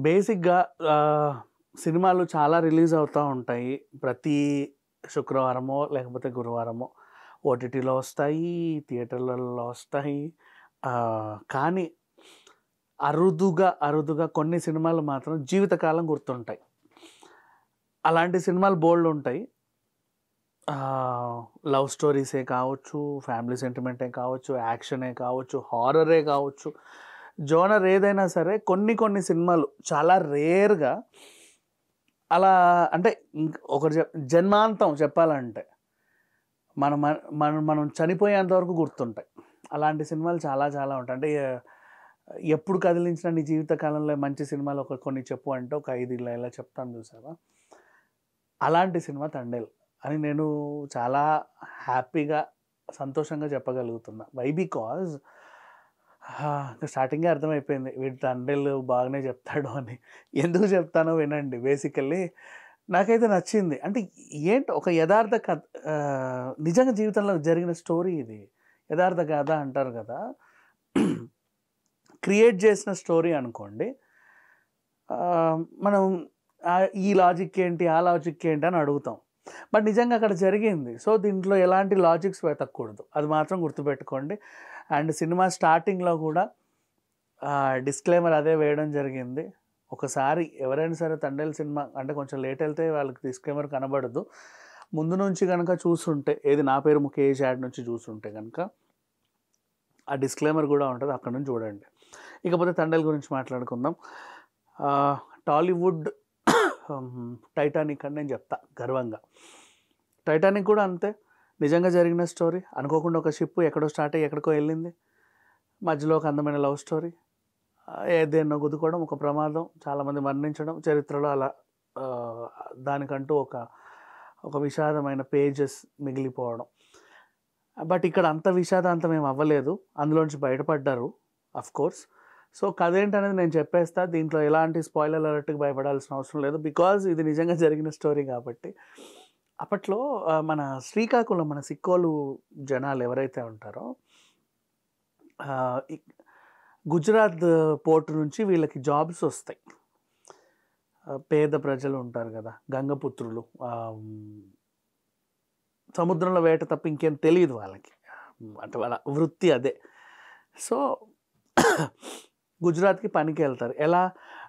బేసిక్‌గా సినిమాలు చాలా రిలీజ్ అవుతా ఉంటాయి. ప్రతి శుక్రవారమో, లేకపోతే గురువారమో ఓటీటీలో వస్తాయి, థియేటర్‌లలో వస్తాయి. కానీ అరుదుగా కొన్ని సినిమాలు మాత్రం జీవితకాలం గుర్తుంటాయి. అలాంటి సినిమాలు బోలెడుంటాయి. లవ్ స్టోరీసే కావచ్చు, ఫ్యామిలీ సెంటిమెంటే కావచ్చు, యాక్షనే కావచ్చు, హారరే కావచ్చు. జోనర్ ఏదైనా సరే కొన్ని సినిమాలు చాలా రేర్‌గా అలా అంటే ఒకటి జన్మాంతం చెప్పాలంటే మనం చనిపోయేంత వరకు గుర్తుంటాయి. అలాంటి సినిమాలు చాలా ఉంటాయి. అంటే ఎప్పుడు కదిలించిన నీ జీవిత కాలంలో మంచి సినిమాలు కొన్ని చెప్పు అంటే ఒక 5 ఇలా చెప్తాను చూసావా? అలాంటి సినిమా 'తండేల్' అని నేను చాలా హ్యాపీగా, సంతోషంగా చెప్పగలుగుతున్నా. వై? బికాజ్ స్టార్టింగే అర్థమైపోయింది వీడు 'తండేల్' బాగానే చెప్తాడు అని. ఎందుకు చెప్తానో వినండి. బేసికల్లీ నాకైతే నచ్చింది. అంటే ఏంటి ఒక యథార్థ కథ, నిజంగా జీవితంలో జరిగిన స్టోరీ ఇది. యథార్థ గాథ అంటారు కదా! క్రియేట్ చేసిన స్టోరీ అనుకోండి. మనం ఈ లాజిక్ ఏంటి, ఆ లాజిక్ ఏంటి అని అడుగుతాం. బట్ నిజంగా అక్కడ జరిగింది. సో, దీంట్లో ఎలాంటి లాజిక్స్ వెతకూడదు. అది మాత్రం గుర్తుపెట్టుకోండి. అండ్ సినిమా స్టార్టింగ్‌లో కూడా డిస్క్లైమర్ అదే వేయడం జరిగింది. ఒకసారి ఎవరైనా సరే 'తండేల్' సినిమా అంటే కొంచెం లేట్ వెళ్తే వాళ్ళకి డిస్క్లైమర్ కనబడదు. ముందు నుంచి గనక చూసుంటే, ఏది నా పేరు ముఖేష్ యాడ్ నుంచి చూసుంటే గనక ఆ డిస్క్లైమర్ కూడా ఉంటది. అక్కడి నుంచి చూడండి. ఇకపోతే 'తండేల్' గురించి మాట్లాడుకుందాం. టాలీవుడ్ 'టైటానిక్' అని నేను చెప్తా గర్వంగా. 'టైటానిక్' కూడా అంతే. నిజంగా జరిగిన స్టోరీ. అనుకోకుండా ఒక షిప్ ఎక్కడో స్టార్ట్ అయ్యి ఎక్కడికో వెళ్ళింది. మధ్యలో ఒక అందమైన లవ్ స్టోరీ. దేన్నో గుద్దుకోవడం, ఒక ప్రమాదం, చాలామంది మరణించడం, చరిత్రలో అలా దానికంటూ ఒక విషాదమైన పేజెస్ మిగిలిపోవడం. బట్ ఇక్కడ అంత విషాదాంతం ఏమి అవ్వలేదు. అందులోంచి బయటపడ్డారు అఫ్‌కోర్స్. సో, కథ ఏంటనేది నేను చెప్పేస్తా. దీంట్లో ఎలాంటి స్పాయిలర్ అలర్ట్‌కి భయపడాల్సిన అవసరం లేదు. బికాజ్ ఇది నిజంగా జరిగిన స్టోరీ కాబట్టి. అప్పట్లో మన శ్రీకాకుళం, మన సిక్కోలు జనాలు ఎవరైతే ఉంటారో గుజరాత్ పోర్ట్ నుంచి వీళ్ళకి జాబ్స్ వస్తాయి. పేద ప్రజలు ఉంటారు కదా, గంగపుత్రులు. సముద్రంలో వేట తప్ప ఇంకేం తెలియదు వాళ్ళకి. అంటే వాళ్ళ వృత్తి అదే. సో, గుజరాత్‌కి పనికి వెళ్తారు. ఎలా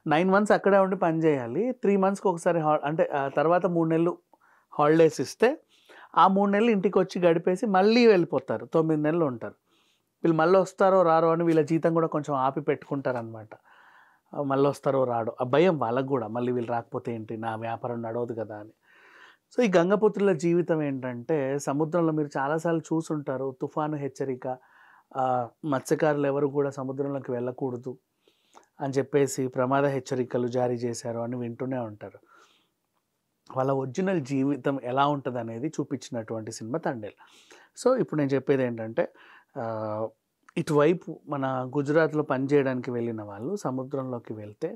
9 మంత్స్ అక్కడే ఉండి పని చేయాలి. 3 మంత్స్‌కి ఒకసారి అంటే తర్వాత 3 నెలలు హాలిడేస్ ఇస్తే, ఆ 3 నెలలు ఇంటికి వచ్చి గడిపేసి మళ్ళీ వెళ్ళిపోతారు. 9 నెలలు ఉంటారు. వీళ్ళు మళ్ళీ వస్తారో రారో అని వీళ్ళ జీతం కూడా కొంచెం ఆపి పెట్టుకుంటారనమాట. మళ్ళీ వస్తారో రాడో ఆ భయం వాళ్ళకు కూడా. మళ్ళీ వీళ్ళు రాకపోతే ఏంటి, నా వ్యాపారం నడవదు కదా అని. సో, ఈ గంగపుత్రుల జీవితం ఏంటంటే, సముద్రంలో మీరు చాలాసార్లు చూసుంటారు. తుఫాను హెచ్చరిక, మత్స్యకారులు ఎవరు కూడా సముద్రంలోకి వెళ్ళకూడదు అని చెప్పేసి ప్రమాద హెచ్చరికలు జారీ చేశారు అని వింటూనే ఉంటారు. వాళ్ళ ఒరిజినల్ జీవితం ఎలా ఉంటదనేది చూపించినటువంటి సినిమా 'తండేల్'. సో, ఇప్పుడు నేను చెప్పేది ఏంటంటే, ఇటువైపు మన గుజరాత్‌లో పనిచేయడానికి వెళ్ళిన వాళ్ళు సముద్రంలోకి వెళ్తే,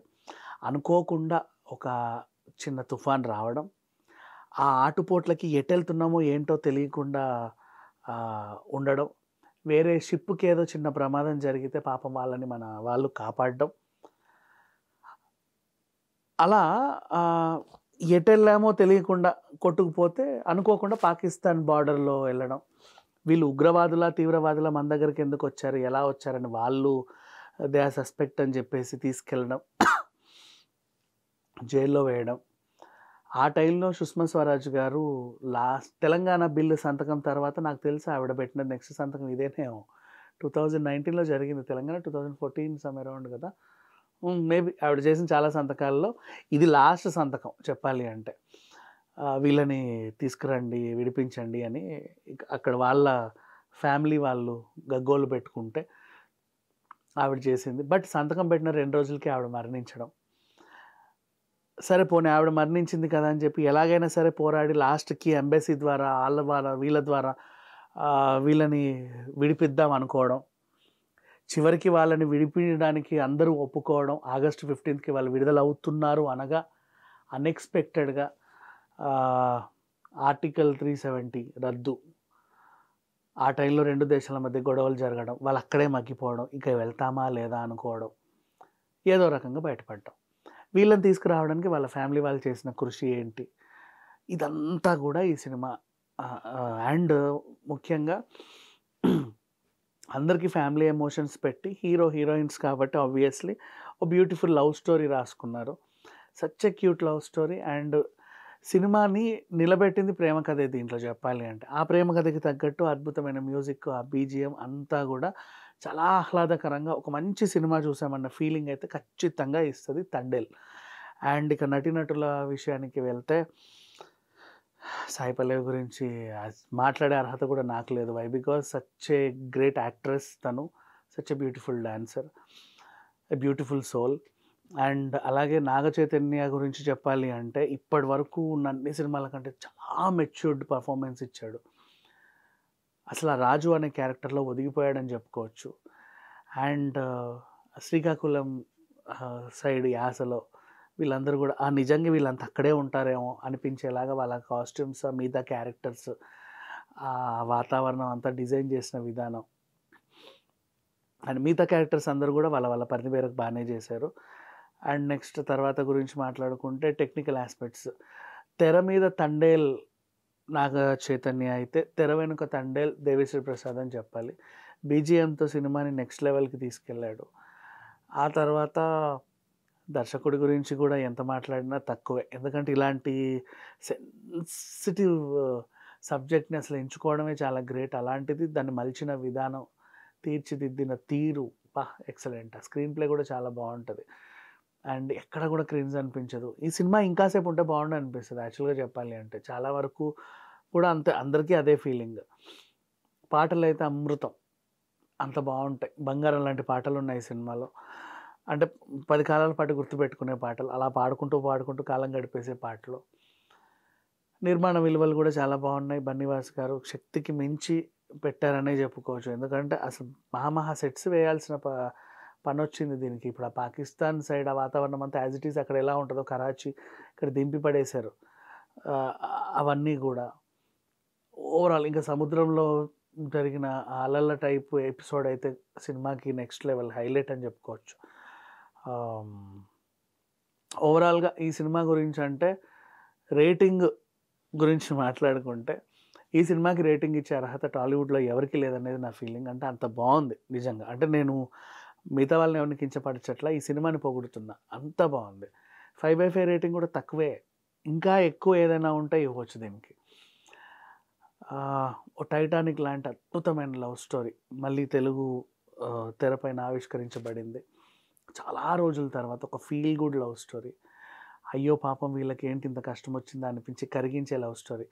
అనుకోకుండా ఒక చిన్న తుఫాన్ రావడం, ఆ ఆటుపోట్లకి ఎటెళ్తున్నామో ఏంటో తెలియకుండా ఉండడం, వేరే షిప్‌కి ఏదో చిన్న ప్రమాదం జరిగితే పాపం వాళ్ళని మన వాళ్ళు కాపాడడం. అలా ఎటెళ్ళామో తెలియకుండా కొట్టుకుపోతే అనుకోకుండా పాకిస్తాన్ బార్డర్‌లో వెళ్ళడం. వీళ్ళు ఉగ్రవాదులా, తీవ్రవాదులా మన దగ్గరికి ఎందుకొచ్చారు, ఎలా వచ్చారని వాళ్ళు దే ఆర్ సస్పెక్ట్ అని చెప్పేసి తీసుకెళ్ళడం, జైల్లో వేయడం. ఆ టైంలో సుష్మా స్వరాజ్ గారు తెలంగాణ బిల్లు సంతకం తర్వాత నాకు తెలిసి ఆవిడ పెట్టిన నెక్స్ట్ సంతకం ఇదేనేమో. 2019లో జరిగింది తెలంగాణ. 2014 సమ్ అరౌండ్ కదా! మేబీ ఆవిడ చేసిన చాలా సంతకాల్లో ఇది లాస్ట్ సంతకం చెప్పాలి అంటే. వీళ్ళని తీసుకురండి, విడిపించండి అని అక్కడ వాళ్ళ ఫ్యామిలీ వాళ్ళు గగ్గోలు పెట్టుకుంటే ఆవిడ చేసింది. బట్ సంతకం పెట్టిన 2 రోజులకే ఆవిడ మరణించడం. సరే పోనీ ఆవిడ మరణించింది కదా అని చెప్పి ఎలాగైనా సరే పోరాడి లాస్ట్‌కి ఎంబసీ ద్వారా, వీళ్ళ ద్వారా వీళ్ళని విడిపిద్దాం అనుకోవడం. చివరికి వాళ్ళని విడిపించడానికి అందరూ ఒప్పుకోవడం. ఆగస్టు 15కి వాళ్ళు విడుదలవుతున్నారు అనగా అన్‌ఎక్స్‌పెక్టెడ్‌గా ఆర్టికల్ 370 రద్దు. ఆ టైంలో 2 దేశాల మధ్య గొడవలు జరగడం. వాళ్ళు అక్కడే మగ్గిపోవడం. ఇక వెళ్తామా లేదా అనుకోవడం. ఏదో రకంగా బయటపడ్డాం. వీళ్ళని తీసుకురావడానికి వాళ్ళ ఫ్యామిలీ వాళ్ళు చేసిన కృషి ఏంటి, ఇదంతా కూడా ఈ సినిమా. అండ్ ముఖ్యంగా అందరికీ ఫ్యామిలీ ఎమోషన్స్ పెట్టి హీరో హీరోయిన్స్ కాబట్టి ఆబ్వియస్లీ ఓ బ్యూటిఫుల్ లవ్ స్టోరీ రాసుకున్నారు. Such a cute love story. And సినిమాని నిలబెట్టింది ప్రేమ కథే దీంట్లో చెప్పాలి అంటే. ఆ ప్రేమ కథకి తగ్గట్టు అద్భుతమైన మ్యూజిక్, ఆ బీజీఎం అంతా కూడా చాలా ఆహ్లాదకరంగా ఒక మంచి సినిమా చూసామన్న ఫీలింగ్ అయితే ఖచ్చితంగా ఇస్తది 'తండేల్'. అండ్ ఇక నటీనటుల విషయానికి వెళ్తే సాయి పల్లవి గురించి మాట్లాడే అర్హత కూడా నాకు లేదు. Why? Because such a great actress తను. Such a beautiful dancer, a beautiful soul. And అలాగే నాగ చైతన్య గురించి చెప్పాలి అంటే ఇప్పటి వరకు ఉన్న అన్ని సినిమాల కంటే చాలా మెచ్యూర్డ్ పర్ఫార్మెన్స్ ఇచ్చాడు. అసలు ఆ రాజు అనే క్యారెక్టర్లో ఒదిగిపోయాడని చెప్పుకోవచ్చు. అండ్ శ్రీకాకుళం సైడ్ యాసలో వీళ్ళందరూ కూడా నిజంగా వీళ్ళంతా అక్కడే ఉంటారేమో అనిపించేలాగా వాళ్ళ కాస్ట్యూమ్స్, మిగతా క్యారెక్టర్స్, ఆ వాతావరణం అంతా డిజైన్ చేసిన విధానం, అండ్ మిగతా క్యారెక్టర్స్ అందరూ కూడా వాళ్ళ వాళ్ళ పరిధి మేరకు బాగానే చేశారు. అండ్ నెక్స్ట్ తర్వాత గురించి మాట్లాడుకుంటే టెక్నికల్ ఆస్పెక్ట్స్. తెర మీద 'తండేల్' నాగ చైతన్య అయితే, తెర వెనుక 'తండేల్' దేవిశ్రీ ప్రసాద్ అని చెప్పాలి. బీజీఎంతో సినిమాని నెక్స్ట్ లెవెల్కి తీసుకెళ్ళాడు. ఆ తర్వాత దర్శకుడి గురించి కూడా ఎంత మాట్లాడినా తక్కువే. ఎందుకంటే ఇలాంటి సెన్సిటివ్ సబ్జెక్ట్ని అసలు ఎంచుకోవడమే చాలా గ్రేట్. అలాంటిది దాన్ని మలిచిన విధానం, తీర్చిదిద్దిన తీరు ఎక్సలెంట్. ఆ స్క్రీన్ ప్లే కూడా చాలా బాగుంటుంది. అండ్ ఎక్కడ కూడా క్రింజ్ అనిపించదు. ఈ సినిమా ఇంకాసేపు ఉంటే బాగుండు అనిపిస్తుంది యాక్చువల్గా చెప్పాలి అంటే. చాలా వరకు కూడా అంతే, అందరికీ అదే ఫీలింగ్. పాటలు అయితే అమృతం, అంత బాగుంటాయి. బంగారం లాంటి పాటలు ఉన్నాయి ఈ సినిమాలో. అంటే 10 కాలాల పాటు గుర్తుపెట్టుకునే పాటలు, అలా పాడుకుంటూ పాడుకుంటూ కాలం గడిపేసే పాటలు. నిర్మాణ విలువలు కూడా చాలా బాగున్నాయి. బన్నీవాస్ గారు శక్తికి మించి పెట్టారనే చెప్పుకోవచ్చు. ఎందుకంటే అసలు మహా సెట్స్ వేయాల్సిన పని వచ్చింది దీనికి. ఇప్పుడు ఆ పాకిస్తాన్ సైడ్ ఆ వాతావరణం అంతా యాజ్ ఇట్ ఈస్ అక్కడ ఎలా ఉంటుందో కరాచీ ఇక్కడ దింపి పడేశారు. అవన్నీ కూడా ఓవరాల్ ఇంకా సముద్రంలో జరిగిన అలల టైప్ ఎపిసోడ్ అయితే సినిమాకి నెక్స్ట్ లెవెల్ హైలైట్ అని చెప్పుకోవచ్చు. ఓవరాల్గా ఈ సినిమా గురించి అంటే రేటింగ్ గురించి మాట్లాడుకుంటే ఈ సినిమాకి రేటింగ్ ఇచ్చే అర్హత టాలీవుడ్లో ఎవరికి లేదనేది నా ఫీలింగ్. అంటే అంత బాగుంది నిజంగా. అంటే నేను మిగతా వాళ్ళని ఎవరిని కించపరచట్లా, ఈ సినిమాని పొగుడుతున్నా. అంత బాగుంది. 5/5 రేటింగ్ కూడా తక్కువే, ఇంకా ఎక్కువ ఏదైనా ఉంటే ఇవ్వచ్చు దీనికి. ఓ 'టైటానిక్' లాంటి అద్భుతమైన లవ్ స్టోరీ మళ్ళీ తెలుగు తెరపైన ఆవిష్కరించబడింది. చాలా రోజుల తర్వాత ఒక ఫీల్ గుడ్ లవ్ స్టోరీ. అయ్యో పాపం వీళ్ళకి ఏంటి ఇంత కష్టం వచ్చిందా అనిపించి కరిగించే లవ్ స్టోరీ.